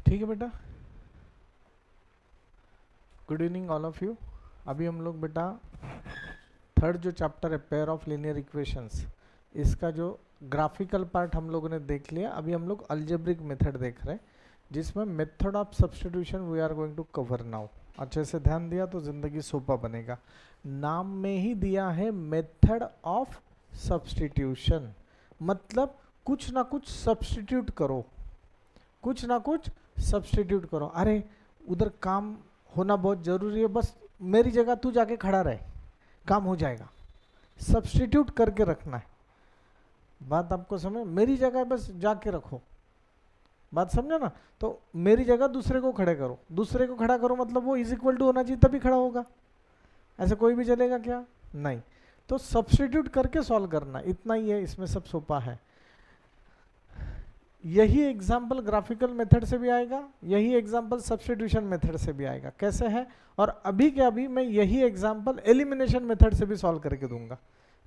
ठीक है बेटा, good evening all of you. अभी हम लोग बेटा थर्ड जो चैप्टर है पेयर ऑफ लीनियर इक्वेशंस, इसका जो ग्राफिकल पार्ट हम लोगों ने देख लिया। अभी हम लोग अलजेब्रिक मेथड देख रहे हैं, जिसमें method of substitution we are going to cover now. अच्छे से ध्यान दिया तो जिंदगी सोपा बनेगा। नाम में ही दिया है मेथड ऑफ सब्स्टिट्यूशन, मतलब कुछ ना कुछ सब्स्टिट्यूट करो, कुछ ना कुछ सब्स्टिट्यूट करो। अरे उधर काम होना बहुत जरूरी है, बस मेरी जगह तू जाके खड़ा रहे, काम हो जाएगा। सब्स्टिट्यूट करके रखना है। बात आपको समझ, मेरी जगह बस जाके रखो, बात समझो ना। तो मेरी जगह दूसरे को खड़े करो, दूसरे को खड़ा करो मतलब वो इज इक्वल टू होना चाहिए तभी खड़ा होगा। ऐसे कोई भी चलेगा क्या? नहीं। तो सब्स्टिट्यूट करके सॉल्व करना, इतना ही है, इसमें सब सोपा है। यही एग्जाम्पल ग्राफिकल मेथड से भी आएगा, यही एग्जाम्पल सब्स्टिट्यूशन मेथड से भी आएगा। कैसे है? और अभी के अभी मैं यही एग्जाम्पल एलिमिनेशन मेथड से भी सॉल्व करके दूंगा।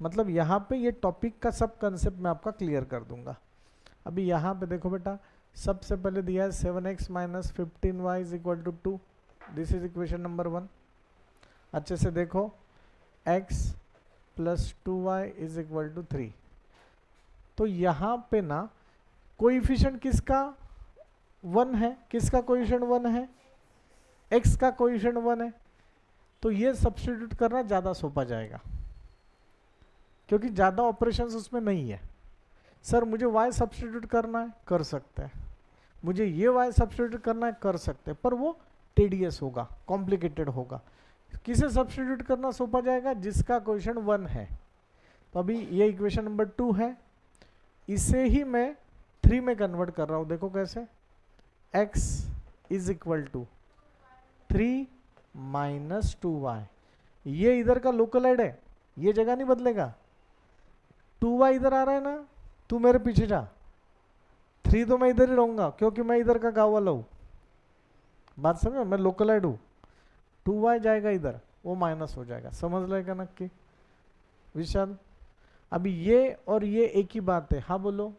मतलब यहाँ पे ये टॉपिक का सब कंसेप्ट मैं आपका क्लियर कर दूंगा। अभी यहाँ पे देखो बेटा, सबसे पहले दिया है 7x minus 15y is equal to 2। This is equation number 1। अच्छे से देखो, x plus 2y is equal to 3। तो यहाँ पे ना कोएफिशिएंट किसका 1 है, किसका कोएफिशिएंट 1 है, x का कोएफिशिएंट 1 है। तो ये सब्स्टिट्यूट करना ज़्यादा सोपा जाएगा, क्योंकि ज़्यादा ऑपरेशंस उसमें नहीं है। सर मुझे y सब्स्टिट्यूट करना है, कर सकते हैं। मुझे ये y सब्स्टिट्यूट करना है, कर सकते हैं, पर वो टेडियस होगा, कॉम्प्लिकेटेड होगा। किसे सब्स्टिट्यूट करना सोपा जाएगा? जिसका कोएफिशिएंट 1 है। तो अभी ये इक्वेशन नंबर 2 है, इसे ही मैं 3 में कन्वर्ट कर रहा हूं। देखो कैसे, x is equal to 3 minus 2y। ये इधर का लोकल हेड है, ये जगह नहीं बदलेगा। 2y इधर आ रहा है ना, तू मेरे पीछे जा। 3 तो मैं इधर ही रहूंगा, क्योंकि मैं इधर का गाँव वाला हूं। बात समझो, मैं लोकल हेड हूं। 2y जाएगा इधर, वो माइनस हो जाएगा। समझ लेगा नक्की विशाल? अभी ये और ये एक ही बात है। हाँ बोलो,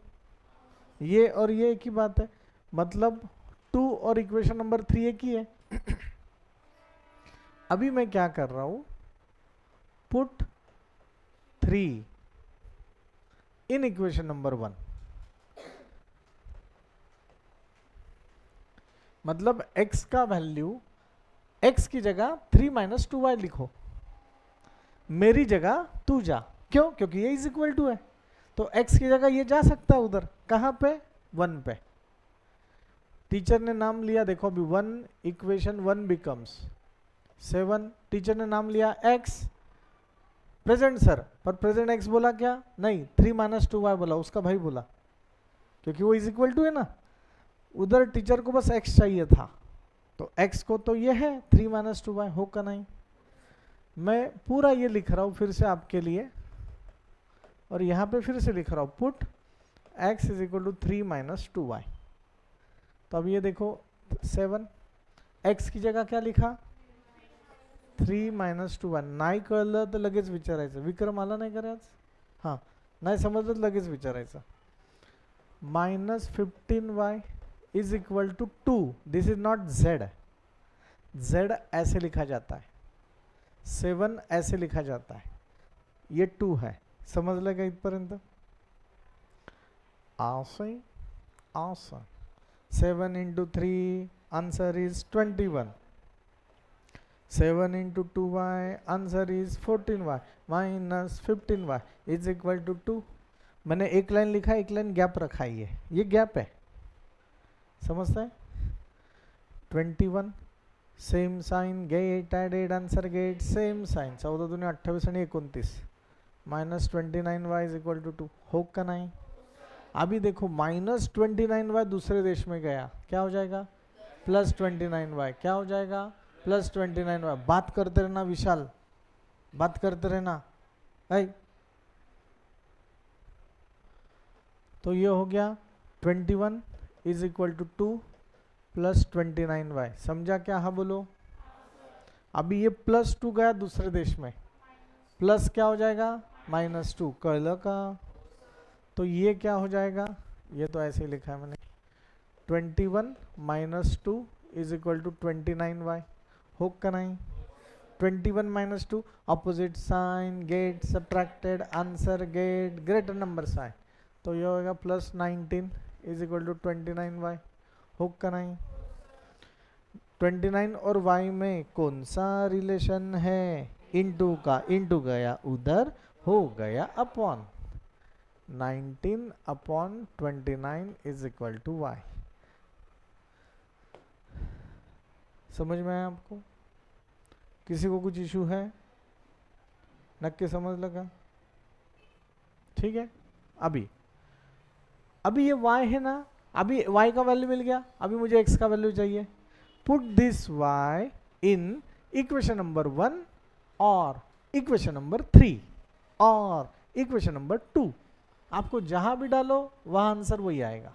ये और ये एक ही बात है, मतलब 2 और इक्वेशन नंबर 3 एक ही है। अभी मैं क्या कर रहा हूं, पुट 3 इन इक्वेशन नंबर 1। मतलब x का वैल्यू, x की जगह 3 माइनस 2y लिखो, मेरी जगह तू जा। क्यों? क्योंकि ये इज इक्वल टू है, तो x की जगह ये जा सकता है उधर। कहाँ पे? 1 पे। टीचर ने नाम लिया, देखो अभी 1 इक्वेशन 1 बिकम्स 7। टीचर ने नाम लिया x, प्रेजेंट सर, पर प्रेजेंट x बोला क्या? नहीं, 3 माइनस 2y बोला, उसका भाई बोला, क्योंकि वो इज इक्वल टू है ना। उधर टीचर को बस x चाहिए था, तो x को तो ये है 3 माइनस 2y, हो का नहीं। मैं पूरा ये लिख रहा हूँ फिर से आपके लिए, और यहाँ पे फिर से लिख रहा हूँ, put x is equal to 3 minus 2y। तो अब ये देखो 7, x की जगह क्या लिखा? 3 मायनस 2y. नाही कळलं तर लगेच विचारायचं, विक्रम आला नाही करे आज? हां, नाही समजलं तर लगेच विचारायचं. Minus 15y is equal to 2. This is not z. z ऐसे लिखा जाता है, 7 ऐसे लिखा जाता है, ये 2 है. समजलं का इथपर्यंत? असं असं 7 into 3 answer is 21. 7 into 2y answer is 14y minus 15y is equal to 2. मैंने एक लाइन लिखा, एक लाइन गैप रखा है, ये गैप है, समझता है? 21 same sign get added answer get same sign 14 दूनी 28 आणि 29 minus 29y is equal to 2. हो का नहीं? अभी देखो माइनस 29y दूसरे देश में गया, क्या हो जाएगा? Plus 29y. क्या हो जाएगा? Plus 29y. बात करते रहना विशाल, बात करते रहना. तो ये हो गया 21 is equal to 2 plus 29y. समझा क्या? हाँ बोलो. अभी ये प्लस 2 गया दूसरे देश में, प्लस क्या हो जाएगा? माइनस 2. कळलं का? तो ये क्या हो जाएगा? ये तो ऐसे ही लिखा है मैंने, 21 minus 2 is equal to 29y हो का नहीं? 21 minus 2 opposite sign get subtracted answer get greater number sign, तो ये होगा plus 19 is equal to 29y हो का नहीं? 29 और y में कौन सा रिलेशन है? इनटू का इनटू गया उधर हो गया upon 19 upon 29 is equal to y। समझ में आया आपको? किसी को कुछ इशू है? नक्की समझ लगा? ठीक है। अभी ये y है ना, अभी y का वैल्यू मिल गया, अभी मुझे x का वैल्यू चाहिए। Put this y in equation number 1 और इक्वेशन नंबर 3 और इक्वेशन नंबर 2। आपको जहां भी डालो वहां आंसर वही आएगा।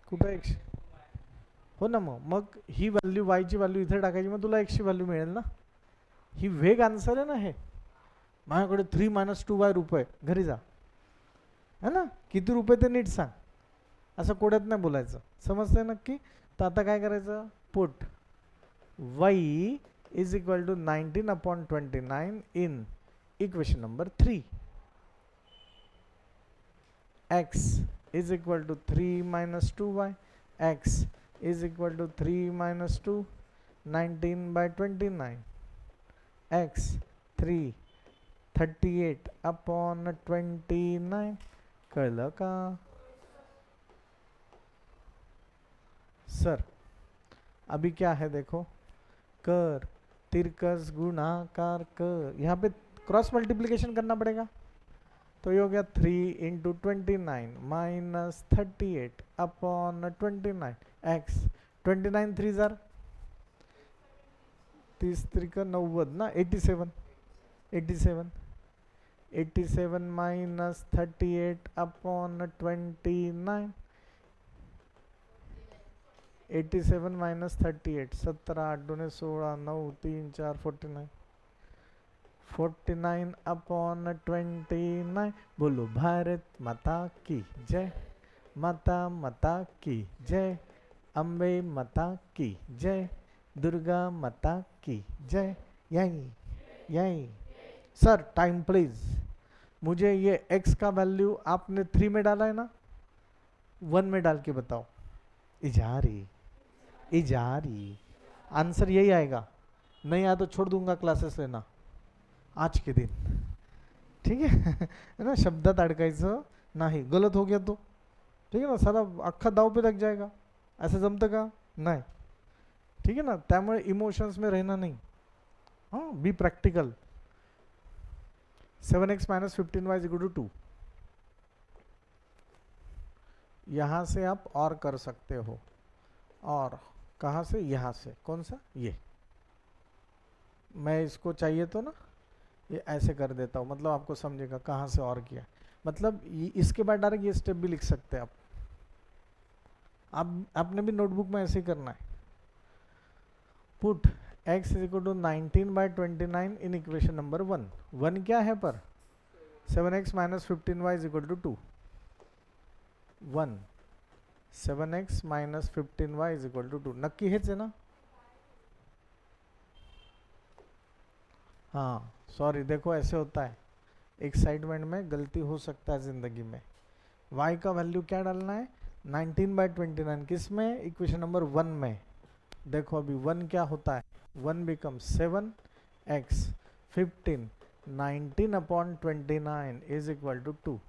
कुठं x हो ना, मग ही व्हॅल्यू y ची व्हॅल्यू इथे टाकायची, मग तुला x ची व्हॅल्यू मिळेल ना। ही वेग आन्सर आहे ना हे। माझ्याकडे 3 - 2y रुपये, घरी जा है ना, किती रुपये ते नीट सांग, असं कोड्यात नाही बोलायचं, समजतंय नक्की? तर आता काय करायचं, put y is equal to 19 upon 29 in equation number 3, x is equal to 3 minus 2y, x is equal to 3 minus 2, 19 by 29, x 3 38 upon 29। कळलं का सर? अभी क्या है देखो, कर तिरकस गुणाकार कर, यहाँ पे क्रॉस मल्टीप्लिकेशन करना पड़ेगा, तो ये हो गया 3 into 29 minus 38 upon 29 x 29 3 jar 30 त्रिक 90 ना 87 माइनस 38 अपॉन 29 87 माइनस 38 17 8 2 16 9 3 4 49 अपॉन 29। बोलो भारत माता की जय, माता माता की जय, अम्बे माता की जय, दुर्गा माता की जय। यही सर टाइम प्लीज। मुझे ये x का वैल्यू आपने 3 में डाला है ना, 1 में डाल के बताओ। इजारी आंसर यही आएगा, नहीं आया तो छोड़ दूंगा क्लासेस लेना आज के दिन, ठीक है ना। शब्दात अडकायचं नाही, गलत हो गया तो ठीक है ना, सारा अख्खा दाव पे लग जाएगा, ऐसे जमतं का? नहीं, ठीक है ना। त्यामुळे इमोशंस में रहना नहीं, हाँ be practical. 7x minus 15y equal to 2, यहाँ से आप और कर सकते हो, और कहाँ से? यहाँ से। कौन सा? ये मैं इसको चाहिए तो ना ये ऐसे कर देता हूँ, मतलब आपको समझेगा कहाँ से और किया, मतलब इसके बाद डायरेक्ट ये स्टेप भी लिख सकते हैं आप आपने भी नोटबुक में ऐसे ही करना है। Put x is equal to 19 by 29 in equation number 1 क्या है पर 7x minus 15y is equal to 2 1 7x minus 15y is equal to 2 नक्की हेच आहे ना? हाँ सॉरी, देखो ऐसे होता है, एक्साइटमेंट में गलती हो सकता है जिंदगी में। y का वैल्यू क्या डालना है? 19 बाई 29 किस में? इक्वेशन नंबर 1 में। देखो अभी 1 क्या होता है, 1 become 7x 15 19 upon 29 is equal to 2।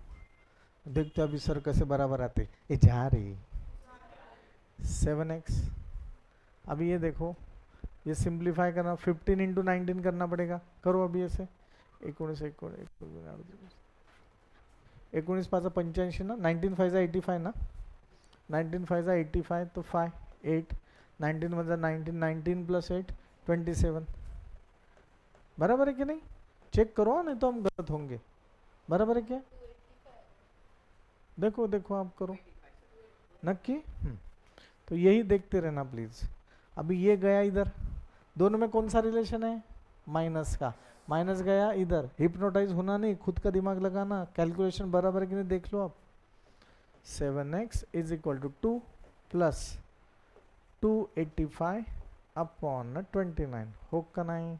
देखते अभी सर कैसे बराबर आते, ये जा रही 7x। अभी ये देखो, ये सिंप्लीफाई करना 15 इंटू 19 करना पड़ेगा, करो अभी ऐसे 19 5 85 ना, 19 5 85 ना, 19 5 85 तो 5 8 19 मध्ये 19 प्लस 8 27 बराबर है कि नहीं? चेक करो, नहीं तो हम गलत होंगे। बराबर है क्या? देखो देखो आप करो नक्की। तो यही देखते रहना प्लीज। अभी ये गया इधर, दोनों में कौन सा रिलेशन है? माइनस का, माइनस गया इधर। हिप्नोटाइज होना नहीं, खुद का दिमाग लगाना, कैलकुलेशन बराबर है कि नहीं देख लो आप। 7x is equal to 2 plus 285 upon 29 हो का नाही.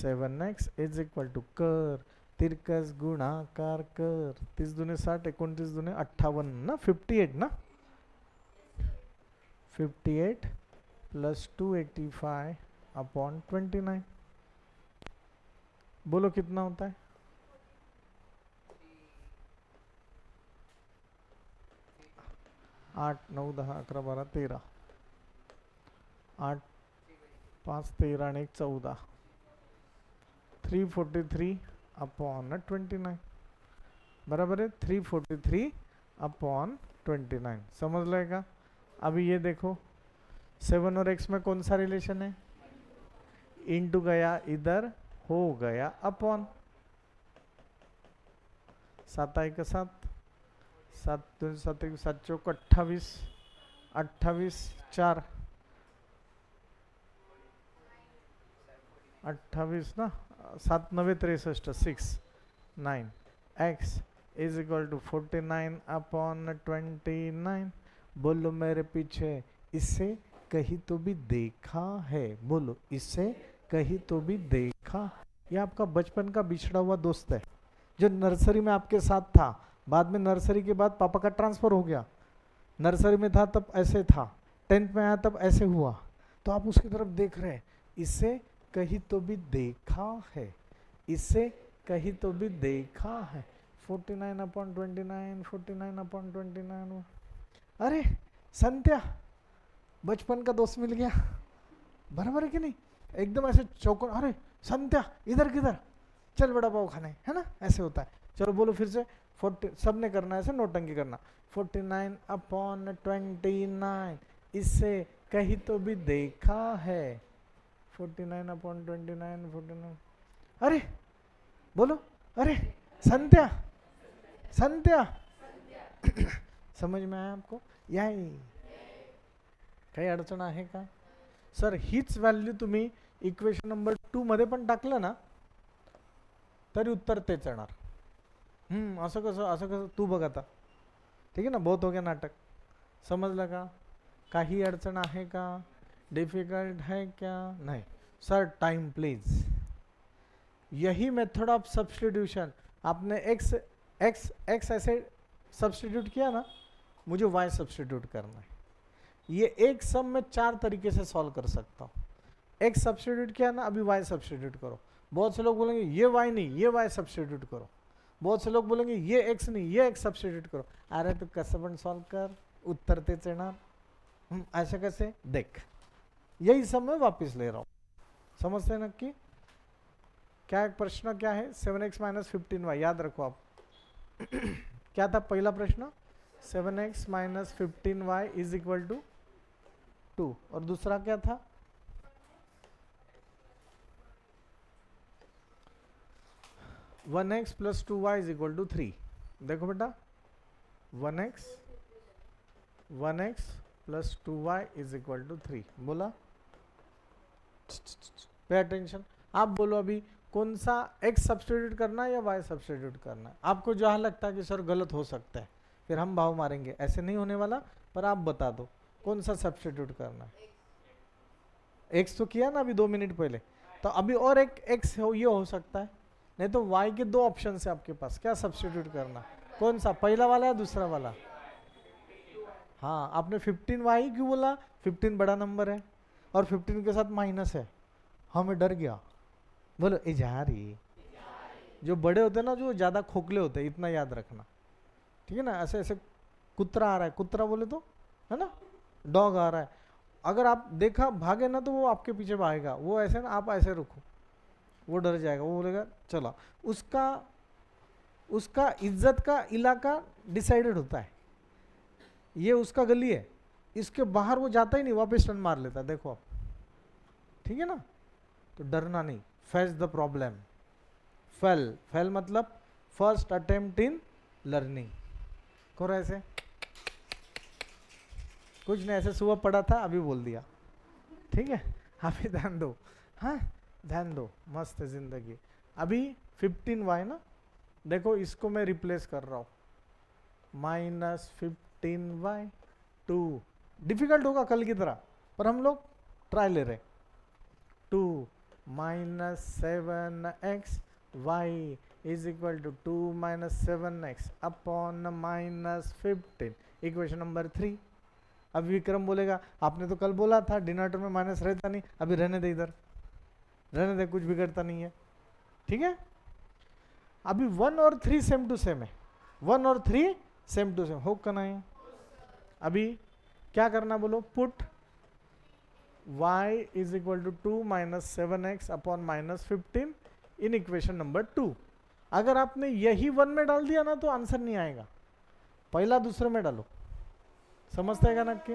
7x इज इक्वल टू कर तिरकस गुणाकार कर 30 दुने 60 29 दुने 58 ना 58 ना 58 प्लस 285 अपॉन 29. बोलो कितना होता है. आठ 9 10 11 12 13 8 5 13 आणि 1 14 343 अपॉन 29 बराबर है 343 अपॉन 29. समझ लेगा. अभी ये देखो 7 और x में कौन सा रिलेशन है. इंटू गया इधर हो गया अपॉन 7 1 7 7 2 7 1 7 चौक 28 28 4 28 ना 7 9 63 6 9 x is equal to 49 upon 29. बोलो मेरे पीछे इससे कहीं तो भी देखा है. बोलो इससे कहीं तो भी देखा. ये आपका बचपन का बिछड़ा हुआ दोस्त है जो नर्सरी में आपके साथ था. बाद में नर्सरी के बाद पापा का ट्रांसफर हो गया. नर्सरी में था तब ऐसे था, 10th में आया तब ऐसे हुआ. तो आप उसकी तरफ देख रहे हैं. इससे कहीं तो भी देखा है. इससे कहीं तो भी देखा है. 49 अपॉन 29 49 अपॉन 29. अरे संत्या बचपन का दोस्त मिल गया. बराबर है कि नहीं. एकदम ऐसे चौकों. अरे संत्या इधर किधर चल बड़ा पाव खाने है ना. ऐसे होता है. चलो बोलो फिर से 40 सबने करना है ऐसे नोटंकी करना. 49 अपॉन 29 इससे कहीं तो भी देखा है. 49 अपॉन 29 49. अरे बोलो. अरे संत्या संत्या समझ में आया आपको. याही काही अडचण आहे का सर. हीच व्हॅल्यू तुम्ही इक्वेशन नंबर 2 मध्ये पण टाकलं ना तरी उत्तर तेच येणार. असं कसं तू बघ आता. ठीक है ना. बहुत हो गया नाटक. समजलं का. काही अडचण आहे का. डिफिकल्ट है क्या. नहीं सर टाइम प्लीज. यही मेथड ऑफ सब्स्टिट्यूशन. आपने एक्स ऐसे सब्स्टिट्यूट किया ना, मुझे वाई सब्स्टिट्यूट करना है. ये एक सम में 4 तरीके से सॉल्व कर सकता हूँ. एक्स सब्स्टिट्यूट किया ना, अभी वाई सब्स्टिट्यूट करो. बहुत से लोग बोलेंगे ये वाई नहीं ये वाई सब्स्टिट्यूट करो. बहुत से लोग बोलेंगे ये एक्स नहीं ये एक्स सब्स्टिट्यूट करो. अरे तो कसं पण सॉल्व कर उत्तर तेच येणार. ऐसे कैसे देख. यही सब मैं वापस ले रहा हूँ. समझते हैं नक्की. क्या प्रश्न क्या है. 7x माइनस 15y याद रखो आप. क्या था पहला प्रश्न. 7x minus 15y is equal to 2. और दूसरा क्या था. One x plus 2y is equal to 3. देखो बेटा 1x plus 2y is equal to 3. बोला. Pay attention. आप बोलो अभी कौन सा x सब्स्टिट्यूट करना है या y सब्स्टिट्यूट करना है. आपको जहाँ लगता है कि सर गलत हो सकता है फिर हम भाव मारेंगे. ऐसे नहीं होने वाला. पर आप बता दो कौन सा सब्स्टिट्यूट करना है. x तो किया ना अभी 2 मिनट पहले. तो अभी और एक x ये हो सकता है. नहीं तो y के 2 ऑप्शन है आपके पास. क्या सब्स्टिट्यूट करना. कौन सा पहला वाला या दूसरा वाला. हाँ आपने 15y क्यों बोला. 15 बड़ा नंबर है और 15 के साथ माइनस है. हाँ मैं डर गया. बोलो इजहारी. जो बड़े होते हैं ना जो ज़्यादा खोखले होते हैं इतना याद रखना. ठीक है ना. ऐसे ऐसे कुत्रा आ रहा है. कुत्रा बोले तो है ना. डॉग आ रहा है. अगर आप देखा भागे ना तो वो आपके पीछे भागेगा. वो ऐसे ना आप ऐसे रुको वो डर जाएगा. वो बोलेगा चला. उसका इज्जत का इलाका डिसाइडेड होता है. ये उसका गली है. इसके बाहर वो जाता ही नहीं. वापस टर्न मार लेता है. देखो आप. ठीक है ना. तो डरना नहीं. Face the problem. फेल मतलब फर्स्ट अटेम्प्ट इन लर्निंग. करो ऐसे. कुछ नहीं ऐसे सुबह पढ़ा था अभी बोल दिया. ठीक है. अभी ध्यान दो. हाँ ध्यान दो. मस्त है जिंदगी. अभी 15y ना. देखो इसको मैं रिप्लेस कर रहा हूँ. -15y2। डिफिकल्ट होगा कल की तरह, पर हम लोग ट्राई ले रहे। 2 -7x y is equal to 2 -7x upon -15, equation number 3। अब विक्रम बोलेगा आपने तो कल बोला था डिनोमिनेटर में माइनस रहता नहीं, अभी रहने दे, इधर रहने दे, कुछ बिगड़ता नहीं है, ठीक है। अभी 1 और 3 सेम टू सेम है, 1 और 3 सेम टू सेम हो करना है। अभी क्या करना बोलो, put y is equal to 2 -7x upon -15 in equation number 2। अगर आपने यही 1 में डाल दिया ना तो आंसर नहीं आएगा, पहला दूसरे में डालो, समझते हैं ना कि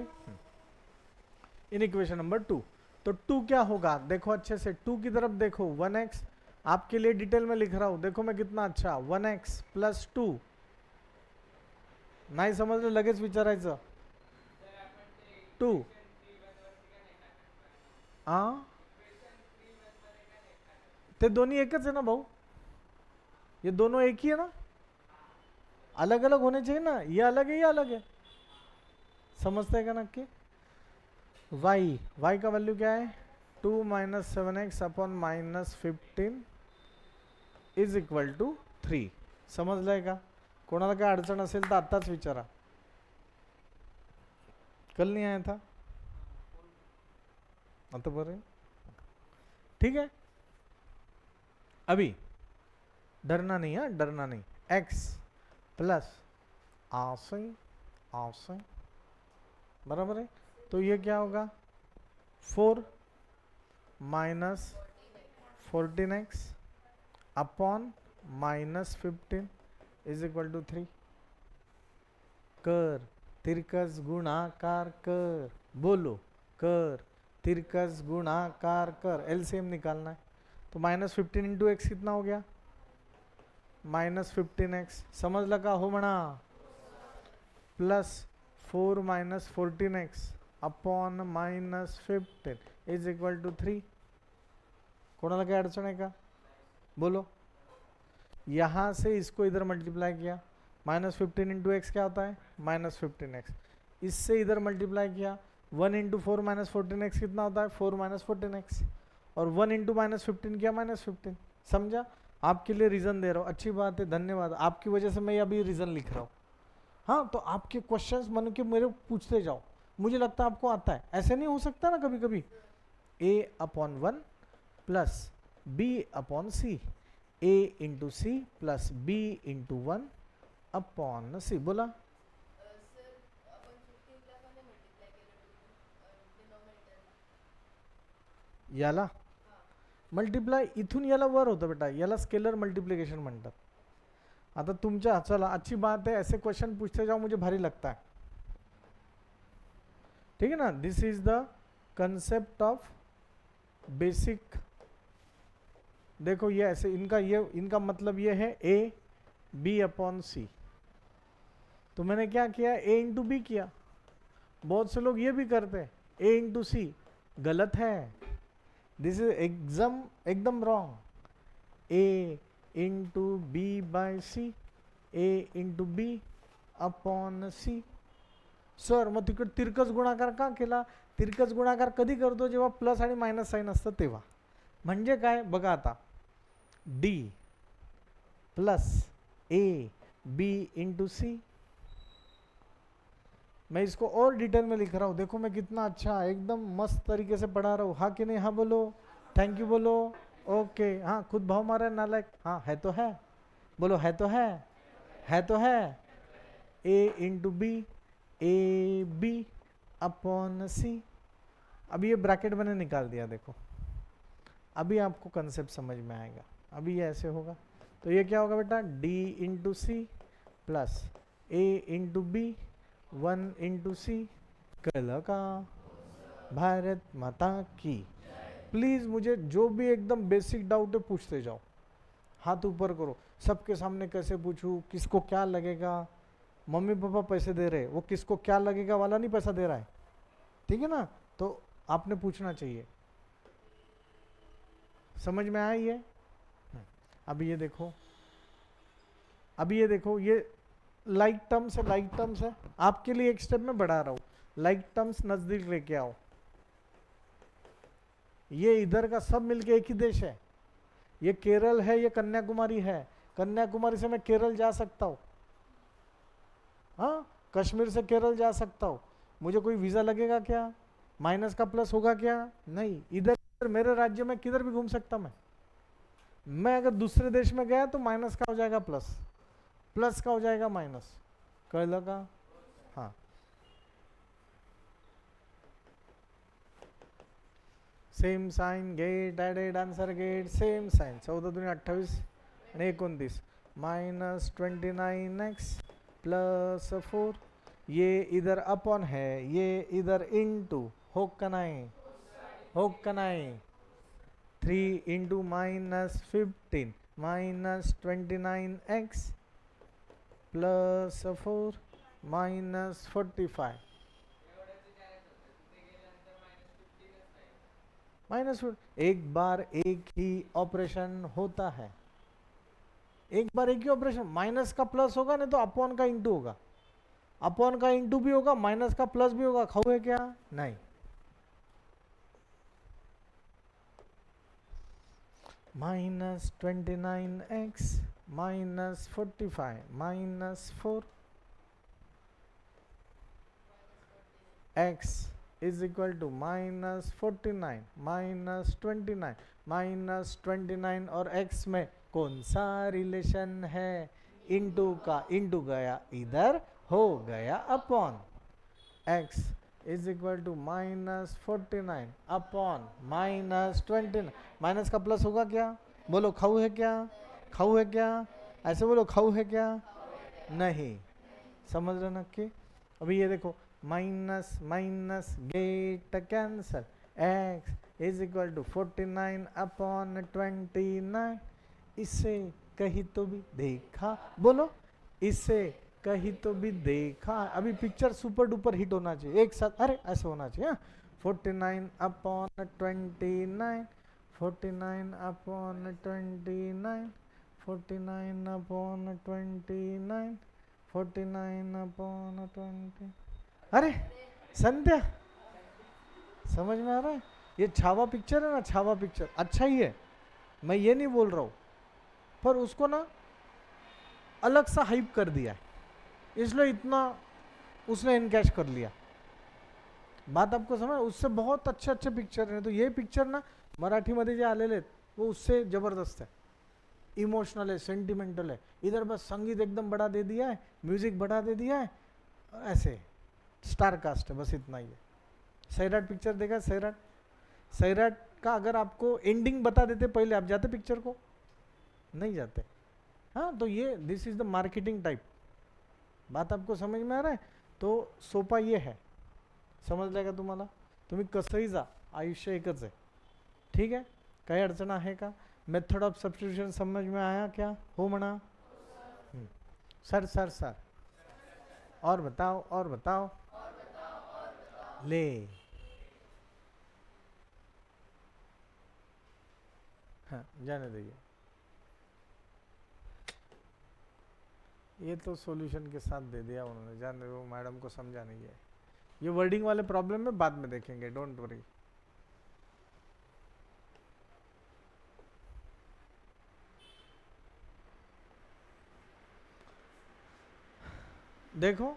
इन इक्वेशन नंबर 2। तो 2 क्या होगा देखो अच्छे से, 2 की तरफ देखो, 1x, आपके लिए डिटेल में लिख रहा हूं, देखो मैं कितना अच्छा, 1x प्लस 2, नाही समजलं लगेच विचारायचं, 2 ते दोन्ही एकच है ना भाऊ, ये दोनों एक ही है ना, अलग अलग होने चाहिए ना, ये अलग है ये अलग है, समझते हैं क्या नक्की। y का वैल्यू क्या है, 2 -7x upon -15 is equal to 3। समजलंय का, कोणाला काय अडचण असेल तर आत्ताच विचारा, कल नहीं आया था आता बरं, ठीक है। अभी डरना नहीं है, डरना नहीं, x प्लस आसे बराबर है, तो ये क्या होगा 4 -14x upon -15 is equal to 3। कर तिरकस गुणाकार कर, बोलो कर तिरकस गुणाकार कर, एलसीएम निकालना है। तो -15 इंटू एक्स कितना हो गया, -15x, समझ लगा हो म्हणा, plus 4 -14x upon -15 is equal to 3। कोणाला काय अडचण है का, बोलो। यहां से इसको इधर मल्टीप्लाई किया, -15 इंटू एक्स क्या होता है -15x, इससे इधर मल्टीप्लाई किया, 1 इंटू 4 -14x कितना होता है 4 -14x, और 1 इंटू -15 किया -15। समझा, आपके लिए रीजन दे रहा हूँ, अच्छी बात है, धन्यवाद, आपकी वजह से मैं अभी रीजन लिख रहा हूँ। हाँ, तो आपके क्वेश्चंस मन के मेरे पूछते जाओ, मुझे लगता है आपको आता है, ऐसे नहीं हो सकता ना कभी कभी। a/1 plus b/c, a into C plus b into 1 upon C, बोला। याला मल्टिप्लाय इथून याला वर होतं बेटा, याला स्केलर मल्टीप्लिकेशन म्हणतात। आता तुमच्या, चला अच्छी बात है, ऐसे क्वेश्चन पूछते जाओ, मुझे भारी लगता है, ठीक है ना। This is the concept of basic, देखो ये ऐसे, इनका मतलब ये है a b अपॉन सी। तो मैंने क्या किया, a इंटू बी किया, बहुत से लोग ये भी करते हैं a इंटू सी, गलत है, दिस इज एकदम wrong. a into B by C, a into B upon C. Sir मग तिकडे तिरकस गुणाकार का केला, तिरकस गुणाकार कधी करतो जेव्हा प्लस आणि मायनस साइन असतं तेव्हा। म्हणजे काय बघा आता, d plus a b into C, मैं इसको और डिटेल में लिख रहा हूँ, देखो मैं कितना अच्छा एकदम मस्त तरीके से पढ़ा रहा हूँ, हाँ कि नहीं, हाँ बोलो, थैंक यू बोलो, ओके, हाँ खुद भाव मारा नालायक, हाँ है तो है, बोलो है तो है तो है, a into B, A B upon C. अभी ये ब्रैकेट मैंने निकाल दिया, देखो अभी आपको कंसेप्ट समझ में आएगा, अभी ये ऐसे होगा, तो ये क्या होगा बेटा, d into C plus a into B 1 into C. कल का भारत माता की। प्लीज मुझे जो भी एकदम बेसिक डाउट है पूछते जाओ, हाथ ऊपर करो, सबके सामने कैसे पूछूं, किसको क्या लगेगा, मम्मी पापा पैसे दे रहे, वो किसको क्या लगेगा वाला नहीं पैसा दे रहा है, ठीक है ना, तो आपने पूछना चाहिए। समझ में आया ये। अभी ये देखो, ये लाइक टर्म्स है, लाइक टर्म्स है, आपके लिए एक स्टेप में बढ़ा रहा हूं, लाइक टर्म्स नजदीक लेके आओ। ये इधर का सब मिलके एक ही देश है, ये केरल है, ये कन्याकुमारी है, कन्याकुमारी से मैं केरल जा सकता हूँ, हाँ कश्मीर से केरल जा सकता हूँ, मुझे कोई वीजा लगेगा क्या, माइनस का प्लस होगा क्या, नहीं। इधर मेरे राज्य में किधर भी घूम सकता मैं अगर दूसरे देश में गया तो माइनस का हो जाएगा प्लस, प्लस का हो जाएगा माइनस, कह लगा, हाँ। Same sign get added answer get same sign, 14 दूनी 28 आणि 29 माइनस 29x प्लस 4, ये इधर अपॉन है, ये इधर इनटू, हो का नहीं, हो का नहीं, 3 into minus 15 minus 29x plus 4 minus 45 minus, एक बार एक ही ऑपरेशन होता है, एक बार एक ही ऑपरेशन, माइनस का प्लस होगा नहीं तो अपॉन का इंटू होगा, अपॉन का इंटू भी होगा, माइनस का प्लस भी होगा, खाऊ है क्या, नहीं। Minus 29x minus 45 minus 4 x is equal to minus 49 minus 29 minus 29 और x में कौन सा रिलेशन है, इंटू का इंटू गया इधर, हो गया upon, x is equal to minus 49 upon minus 29, minus का प्लस होगा क्या, बोलो खाऊ है क्या, खाऊ है क्या, ऐसे बोलो खाऊ है क्या, नहीं, समझ रहे ना कि। अभी ये देखो minus minus get cancel, x is equal to 49 upon 29, इससे कहीं तो भी देखा, बोलो इससे कहीं तो भी देखा, अभी पिक्चर सुपर डुपर हिट होना चाहिए एक साथ, अरे ऐसे होना चाहिए, 49 अपॉन 29 49 अपॉन 29 49 अपॉन 29 49 अपॉन 20, अरे संध्या समझ में आ रहा है, ये छावा पिक्चर है ना, छावा पिक्चर अच्छा ही है, मैं ये नहीं बोल रहा हूँ, पर उसको ना अलग सा हाइप कर दिया है, इसलिए इतना उसने इनकैश कर लिया, बात आपको समझ, उससे बहुत अच्छे अच्छे पिक्चर हैं, तो ये पिक्चर ना मराठी मध्ये जे आलेले आहेत वो उससे जबरदस्त है, इमोशनल है, सेंटिमेंटल है, इधर बस संगीत एकदम बड़ा दे दिया है, म्यूजिक बड़ा दे दिया है, ऐसे स्टार कास्ट है, बस इतना ही है। सैराट पिक्चर देखा, सैराट, सैराट का अगर आपको एंडिंग बता देते पहले, आप जाते पिक्चर को, नहीं जाते, हाँ। तो ये this is the marketing type, बात आपको समझ में आ रहा है, तो सोपा ये है, समजलं का तुम्हाला, तुम्ही कसंही जा, आयुष्य एकच आहे, ठीक है, काही अडचण आहे का, मेथड ऑफ सब्स्टिट्यूशन समझ में आया क्या, हो म्हणा, सर सर सर, और बताओ और बताओ, ले हाँ जाने दीजिए, ये तो सॉल्यूशन के साथ दे दिया उन्होंने, जाने दो, मैडम को समझा नहीं है, ये वर्डिंग वाले प्रॉब्लम में बाद में देखेंगे, डोंट वरी। देखो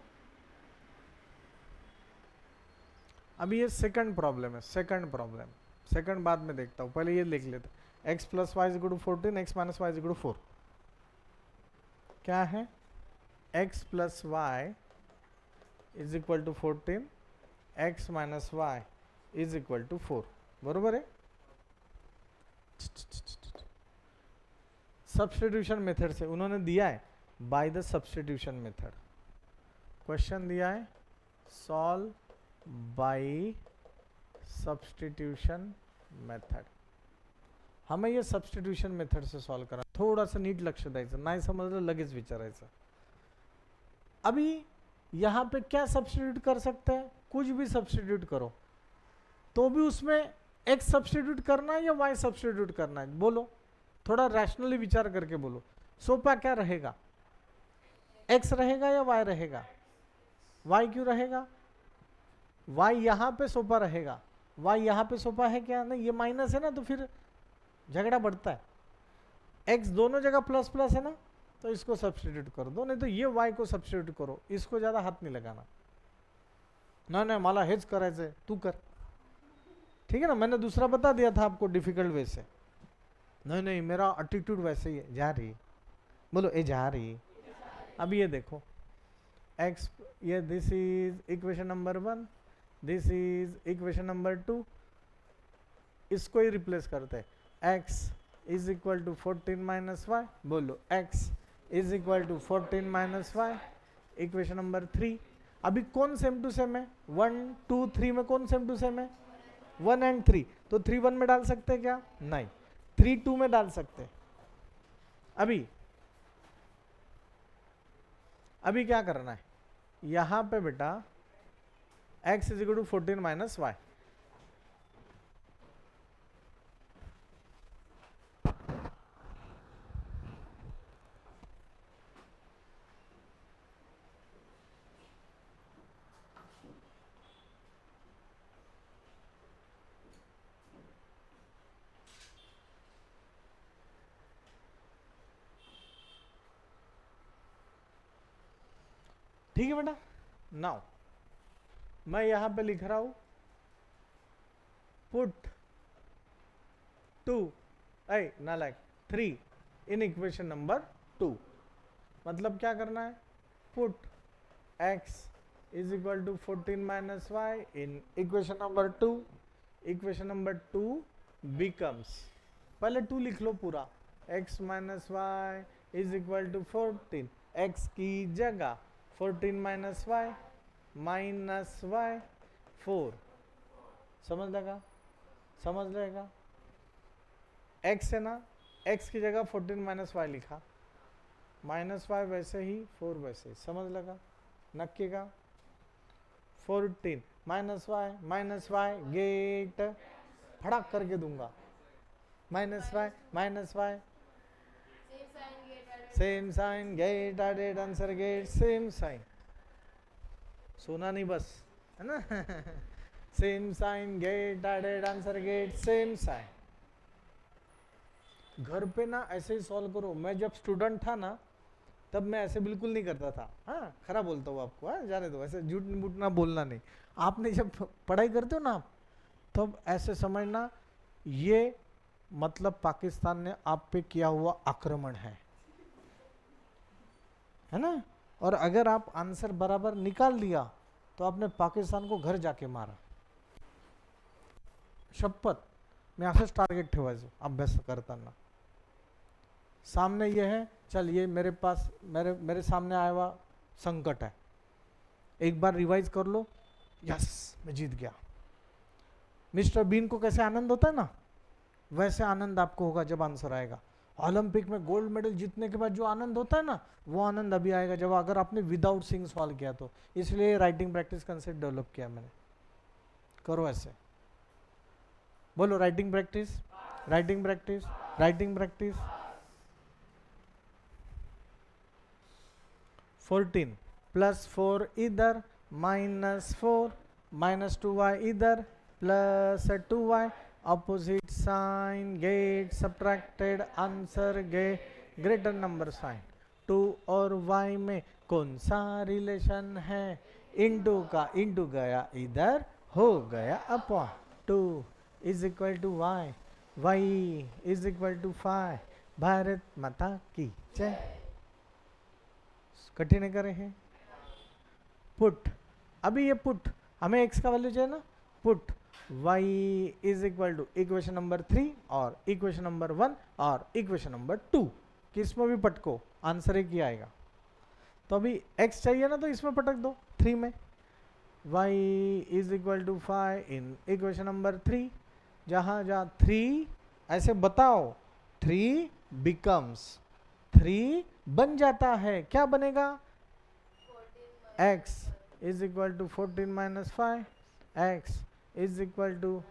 अभी ये सेकंड प्रॉब्लम है, सेकंड प्रॉब्लम, सेकंड बाद में देखता हूँ, पहले ये लिख लेते, x plus y equal to 14 x minus y equal to 4, क्या है, x plus y is equal to 14 x minus y is equal to 4, बरोबर है। सब्स्टिट्यूशन मेथड से उन्होंने दिया है, by the substitution method, question दिया है सॉल्व बाय सब्स्टिट्यूशन मेथड, हमें ये सब्स्टिट्यूशन मेथड से सॉल्व करा, थोड़ा सा नीट लक्ष द्यायचं, नाही समजलं लगेच विचारायचं। अभी यहाँ पे क्या सब्स्टिट्यूट कर सकते हैं, कुछ भी सब्स्टिट्यूट करो, तो भी उसमें x सब्स्टिट्यूट करना है या y सब्स्टिट्यूट करना है, बोलो, थोड़ा रैशनली विचार करके बोलो, सोपा क्या रहेगा, x रहेगा या y रहेगा? y क्यों रहेगा? y यहाँ पे सोपा रहेगा। y यहाँ पे सोपा है क्या? नहीं, ये माइनस है ना, तो फिर झगड़ा बढ़ता है। x दोनों जगह प्लस प्लस है ना, तो इसको सब्स्टिट्यूट कर दो, नहीं तो ये y को सब्स्टिट्यूट करो, इसको ज़्यादा हाथ नहीं लगाना। नहीं मला हेच करायचंय, तू कर, ठीक है ना, मैंने दूसरा बता दिया था आपको डिफिकल्ट वे से। नहीं मेरा एटीट्यूड वैसे ही है, जा रही, बोलो ए जा रही। अब ये देखो x, ये this is equation number 1, this is equation number 2, इसको ही रिप्लेस करते हैं। x is equal to 14 minus y, बोलो x is equal to 14 minus y, equation number 3। अभी कौन सेम टू सेम है? 1 2 3 में कौन सेम टू सेम है? 1 एंड 3, तो 3 1 में डाल सकते हैं क्या? नहीं, 3 2 में डाल सकते हैं। अभी क्या करना है यहां पे बेटा, x is equal to 14 minus y, ठीक है बेटा। नाउ मैं यहां पे लिख रहा हूं पुट 2 नालायक 3 इन इक्वेशन नंबर 2। मतलब क्या करना है? Put x is equal to 14 minus y in equation number 2। Equation number 2 becomes, पहले 2 लिख लो पूरा, x minus y is equal to 14, x की जगह 14 माइनस वाई माइनस वाई 4, समझ लगा? समझ लेगा? x है ना, x की जगह 14 माइनस वाई लिखा, माइनस वाई वैसे ही 4 वैसे ही, समझ लगा? नक्की का 14 माइनस वाई गेट फड़ाक करके दूंगा, minus y same sign get added answer get same sign, सोना नहीं बस, है ना? Same sign get added answer get same sign. घर पे ना ऐसे ही सॉल्व करो। मैं जब स्टूडेंट था ना तब मैं ऐसे बिल्कुल नहीं करता था। हाँ, खरा बोलता हूँ आपको, हाँ जाने दो, ऐसे झूठ मूठ ना बोलना नहीं। आपने जब पढ़ाई करते हो ना आप, तब ऐसे समझना ये मतलब पाकिस्तान ने आप पे किया हुआ आक्रमण है ना? और अगर आप आंसर बराबर निकाल लिया तो आपने पाकिस्तान को घर जाके मारा, शपथ। मैं असंच टार्गेट ठेवायचो अभ्यास करताना। सामने ये है, चल ये मेरे पास मेरे सामने आया हुआ संकट है, एक बार रिवाइज कर लो, यस मैं जीत गया। मिस्टर बीन को कैसे आनंद होता है ना, वैसे आनंद आपको होगा जब आंसर आएगा। ओलंपिक में गोल्ड मेडल जीतने के बाद जो आनंद होता है ना, वो आनंद अभी आएगा जब अगर आपने विदाउट सिंग सॉल्व किया तो। इसलिए राइटिंग प्रैक्टिस कंसेप्ट डेवलप किया मैंने। करो ऐसे, बोलो writing practice, writing practice, writing practice. 14 plus 4 इधर, माइनस 4 माइनस 2y इधर, plus 2y, opposite sign get subtracted, answer get greater number sign. 2 और y में कौन सा रिलेशन है? इंटू का इंटू गया इधर, हो गया upon 2 is equal to y, y is equal to 5। Bharat माता की जय। कठिन करे हैं। पुट, अभी ये पुट हमें x का वैल्यू चाहिए ना, put y is equal to equation number 3 और इक्वेशन नंबर 1 और इक्वेशन नंबर 2, किसमें भी पटको आंसर एक ही आएगा। तो अभी x चाहिए ना, तो इसमें पटक दो 3 में, y is equal to 5 in equation number 3, जहां जहां 3 ऐसे बताओ, 3 बिकम्स, 3 बन जाता है, क्या बनेगा? x is equal to 14 minus 5, x is equal to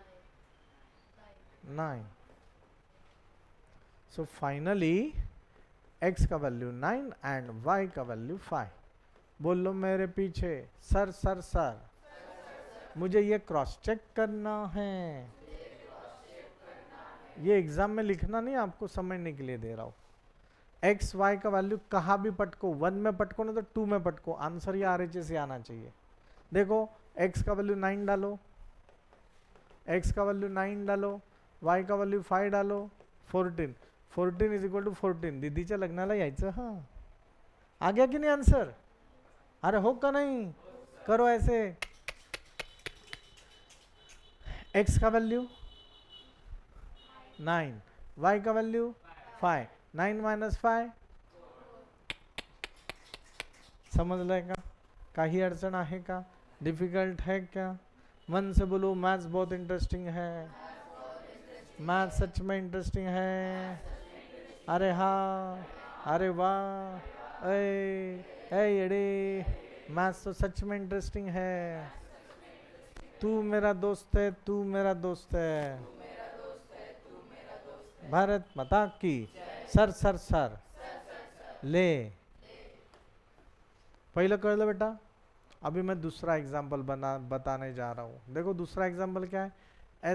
9। So finally x का वैल्यू 9 एंड y का वैल्यू 5। बोल लो मेरे पीछे, सर सर सर मुझे ये क्रॉस चेक करना है। ये एग्जाम में लिखना नहीं, आपको समझने के लिए दे रहा हूँ। एक्स वाई का वैल्यू कहाँ भी पटको, 1 में पटको ना तो 2 में पटको, आंसर ये RHS से आना चाहिए। देखो x का वैल्यू 9 डालो, x का वैल्यू 9 डालो, y का वैल्यू 5 डालो, 14 14 इज इक्वल टू 14। दीदीच्या लग्नाला यायचं। हाँ आ गया कि नहीं आंसर? अरे हो का नहीं? करो ऐसे। x का वैल्यू 9, y का वैल्यू 5, 9 माइनस 5 समजलंय का? काही अडचण आहे का? डिफिकल्ट है क्या? मन से बोलो मैथ्स बहुत इंटरेस्टिंग है। मैथ्स सच में इंटरेस्टिंग है। अरे हाँ, अरे वाह, अरे मैथ्स तो सच में इंटरेस्टिंग है। तू मेरा दोस्त है, तू मेरा दोस्त है। भारत माता की। सर सर सर ले। पहिलं कळलं बेटा? अभी मैं दूसरा एग्जाम्पल बताने जा रहा हूँ। देखो दूसरा एग्जाम्पल क्या है,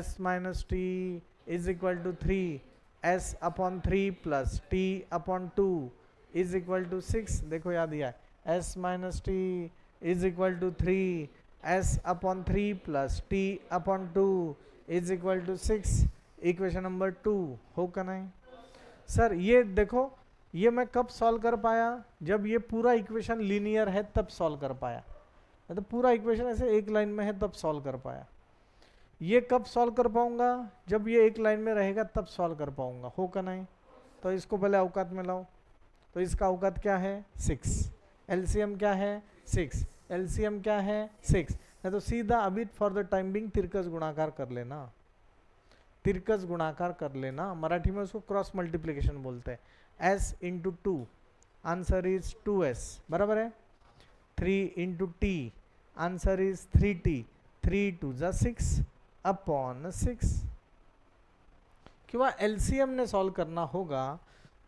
s minus t is equal to 3, s upon 3 plus t upon 2 is equal to 6। देखो याद दिया है, s minus t is equal to 3, s upon 3 plus t upon 2 is equal to 6। Equation number 2 हो का नहीं? Sir ये देखो, ये मैं कब सॉल्व कर पाया? जब ये पूरा इक्वेशन लीनियर है तब सॉल्व कर पाया। तो पूरा इक्वेशन ऐसे एक लाइन में है तब सॉल्व कर पाया। ये कब सॉल्व कर पाऊंगा? जब ये एक लाइन में रहेगा तब सॉल्व कर पाऊंगा। हो का नहीं? तो इसको पहले औकात में लाओ। तो इसका औकात क्या है? 6। एलसीएम क्या है? 6। एलसीएम क्या है? 6। नहीं तो सीधा अभी फॉर द टाइम बिंग तिरकस गुणाकार कर लेना। तिरकस गुणाकार कर लेना, मराठी में उसको क्रॉस मल्टीप्लिकेशन बोलते हैं। s into 2, answer is 2s, बराबर है। 3 into T, answer is 3t, 3 2 जा 6 अपॉन 6। क्यों? एलसीएम ने सॉल्व करना होगा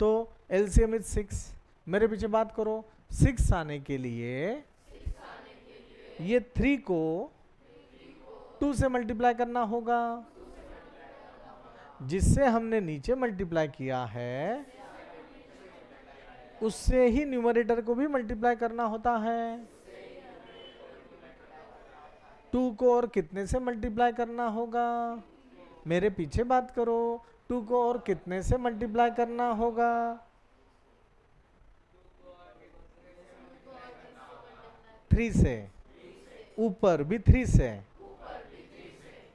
तो एलसीएम इज 6। मेरे पीछे बात करो, 6 आने के लिए ये 3 को 2 से मल्टीप्लाई करना होगा, जिससे हमने नीचे मल्टीप्लाई किया है उससे ही न्यूमरेटर को भी मल्टीप्लाई करना होता है। 2 को और कितने से मल्टीप्लाई करना होगा? मेरे पीछे बात करो, 2 को और कितने से मल्टीप्लाई करना होगा? थ्री से, ऊपर भी 3 से।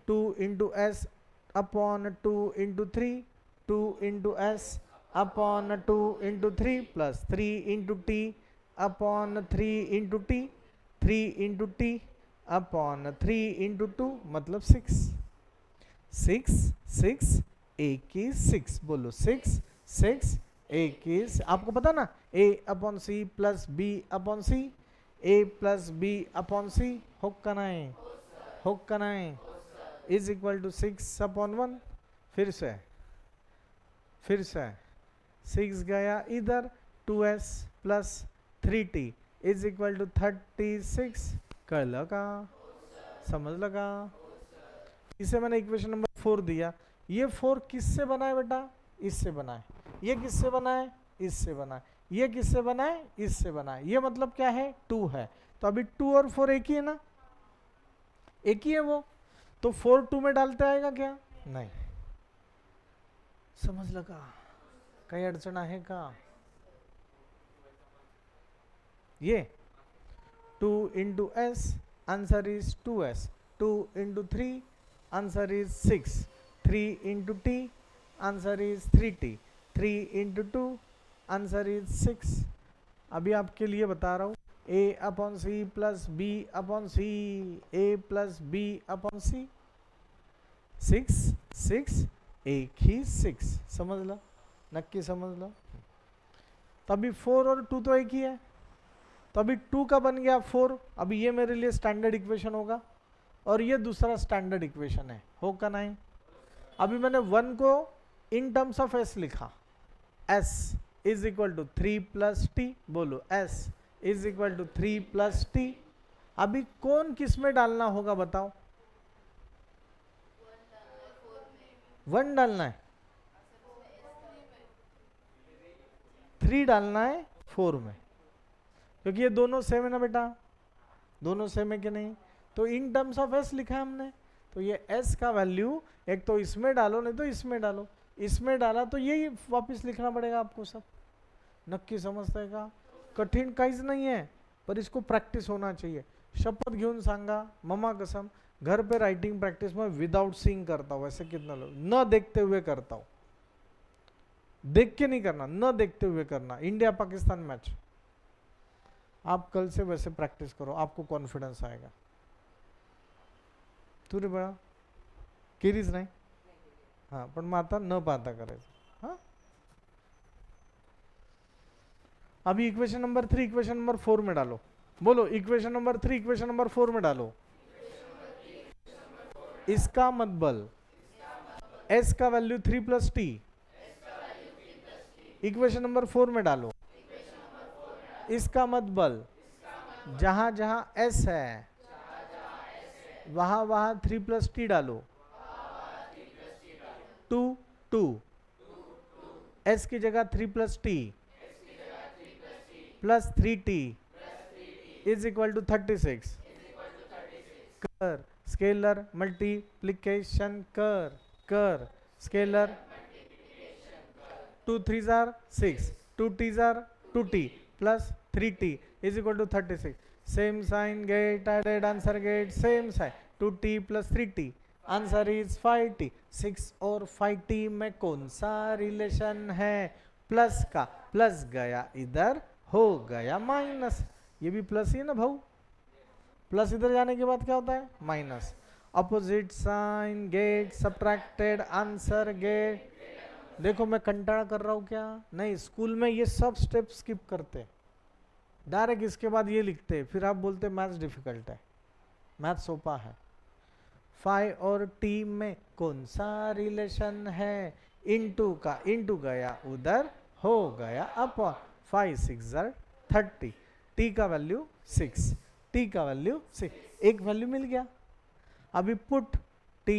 2 into S upon 2 into 3, 2 into S upon 2 into 3 plus 3 into T upon 3 into T, 3 into T upon 3 into 2 मतलब 6। 6 6 एक ही 6, बोलो 6 6 एक ही। आपको पता ना, a upon C plus B upon C, a plus B upon C हो का नहीं? हो का नहीं? Is equal to 6 upon 1। फिर से 6 गया इधर, 2s plus 3t is equal to 36। कर लगा? समझ लगा? इसे मैंने इक्वेशन नंबर 4 दिया। ये 4 किससे बना है बेटा? इससे बना है। ये किससे बना है? इससे बना है। ये किससे बना है? इससे बना है। ये मतलब क्या है? 2 है। तो अभी 2 और 4 एक ही है ना? एक ही है वो। तो 4 2 में डालते आएगा क्या? नहीं। समझ लगा? काही अडचण आहे का? ये 2 into S, answer is 2s, 2 into 3, answer is 6, 3 into T, answer is 3t, 3 into 2, answer is 6। अभी आपके लिए बता रहा हूँ, a upon C plus B upon C, a plus B upon C, 6 6 एक ही 6। समझ लो? नक्की समझ लो। तो अभी 4 और 2 तो एक ही है, तो अभी 2 का बन गया 4। अभी ये मेरे लिए स्टैंडर्ड इक्वेशन होगा और ये दूसरा स्टैंडर्ड इक्वेशन है। हो का नहीं? अभी मैंने 1 को इन टर्म्स ऑफ s लिखा, s is equal to 3 plus t, बोलो s is equal to 3 plus t. अभी कौन किस में डालना होगा बताओ? 1 डालना है, 3 डालना है 4 में, क्योंकि ये दोनों सेम है ना बेटा, दोनों सेम है कि नहीं? तो इन टर्म्स ऑफ s लिखा है हमने, तो ये s का वैल्यू एक तो इसमें डालो, नहीं तो इसमें डालो। इसमें डाला तो यही वापस लिखना पड़ेगा आपको सब। नक्की समजताय का? कठीण काहीच नहीं है, पर इसको प्रैक्टिस होना चाहिए। शपथ घेऊन सांगा, ममा कसम, घर पे राइटिंग प्रैक्टिस में विदाउट सीइंग करता हूँ। ऐसे कितना लोग न देखते हुए करता हूँ, देख के नहीं करना, न देखते हुए करना। इंडिया पाकिस्तान मैच आप कल से वैसे प्रैक्टिस करो, आपको कॉन्फिडेंस आएगा। तुरे बड़ा केरीज नाही, हाँ, पण मग आता न पाहता करायचं। हाँ, अभी इक्वेशन नंबर 3 इक्वेशन नंबर 4 में डालो, बोलो इक्वेशन नंबर 3 इक्वेशन नंबर 4 में डालो। इसका मतलब s का value 3 plus T, equation number 4 में डालो। इसका मतलब जहां जहां s है वहां वहां 3 प्लस टी डालो। 2 2 s की जगह 3 plus t plus 3t is equal to 36। कर स्केलर मल्टीप्लिकेशन कर, कर स्केलर 2 3 जार 6, 2 t जार 2t plus 3t is equal to 36। Same sign get added, answer get same sign, 2t plus 3t, answer is 5t। 6 और 5t में कौन सा relation है? प्लस का प्लस गया इधर, हो गया माइनस। ये भी प्लस ही है ना भाऊ, प्लस इधर जाने के बाद क्या होता है? Minus. Opposite sign get subtracted, answer get. देखो मैं कंटाळा कर रहा हूं क्या? नहीं, स्कूल में ये सब स्टेप स्किप करते, डायरेक्ट इसके बाद ये लिखते, फिर आप बोलते मैथ्स डिफिकल्ट है। मैथ सोपा है। 5 और t में कौन सा रिलेशन है? इनटू का इनटू गया उधर, हो गया अपॉन। 5 6 30, t का वैल्यू 6, t का वैल्यू 6, एक वैल्यू मिल गया। अभी put t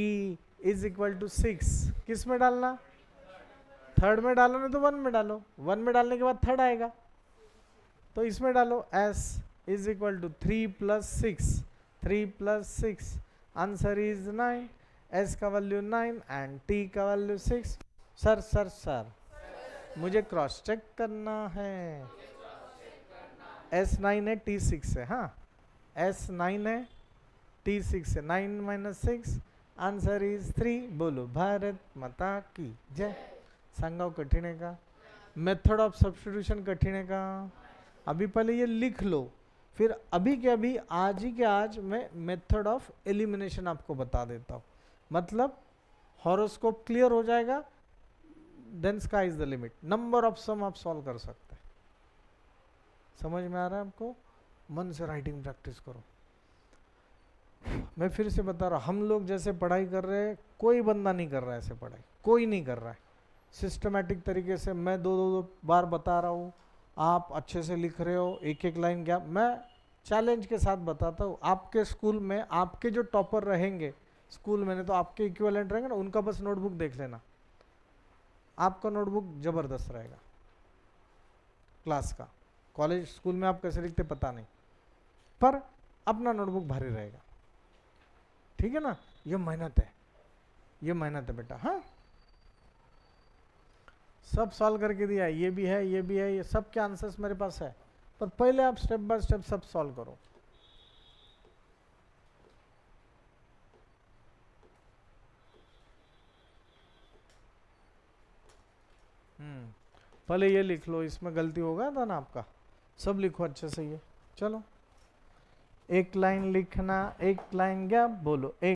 is equal to 6 किस में डालना? थर्ड में डालो, नहीं तो 1 में डालो। 1 में डालने के बाद थर्ड आएगा, तो इसमें डालो। s is equal to 3 plus 6, 3 plus 6, answer is 9। s का वैल्यू 9 एंड t का वैल्यू 6। सर सर सर मुझे क्रॉस चेक करना है। s 9 है, t 6 है। हाँ, s 9 है, t 6 है। 9 माइनस 6, आंसर इज 3। बोलो भारत माता की जय। सांगाओ कठिन है का? मेथड ऑफ सब्स्टिट्यूशन कठिन है का? अभी पहले ये लिख लो, फिर अभी के अभी आज ही के आज मैं मेथड ऑफ एलिमिनेशन आपको बता देता हूँ। मतलब हॉरोस्कोप क्लियर हो जाएगा, then sky is the limit. Number of sum आप सॉल्व कर सकते हैं। समझ में आ रहा है आपको? मन से राइटिंग प्रैक्टिस करो। मैं फिर से बता रहा हूँ, हम लोग जैसे पढ़ाई कर रहे हैं, कोई बंदा नहीं कर रहा है ऐसे पढ़ाई, कोई नहीं कर रहा है सिस्टमैटिक तरीके से। मैं दो बार बता रहा हूँ, आप अच्छे से लिख रहे हो, एक एक लाइन गैप। मैं चैलेंज के साथ बताता हूँ, आपके स्कूल में आपके जो टॉपर रहेंगे स्कूल में, नहीं तो आपके इक्विवेलेंट रहेंगे ना, उनका बस नोटबुक देख लेना, आपका नोटबुक जबरदस्त रहेगा क्लास का। कॉलेज स्कूल में आप कैसे लिखते पता नहीं, पर अपना नोटबुक भारी रहेगा। ठीक है ना? ये मेहनत है, ये मेहनत है बेटा। हाँ, सब सॉल्व करके दिया है, ये भी है, ये भी है, ये सब के आंसर्स मेरे पास है, पर पहले आप स्टेप बाय स्टेप सब सॉल्व करो। पहले ये लिख लो, इसमें गलती होगा था ना आपका, सब लिखो अच्छे से। ये चलो एक लाइन लिखना, एक लाइन गैप, बोलो एक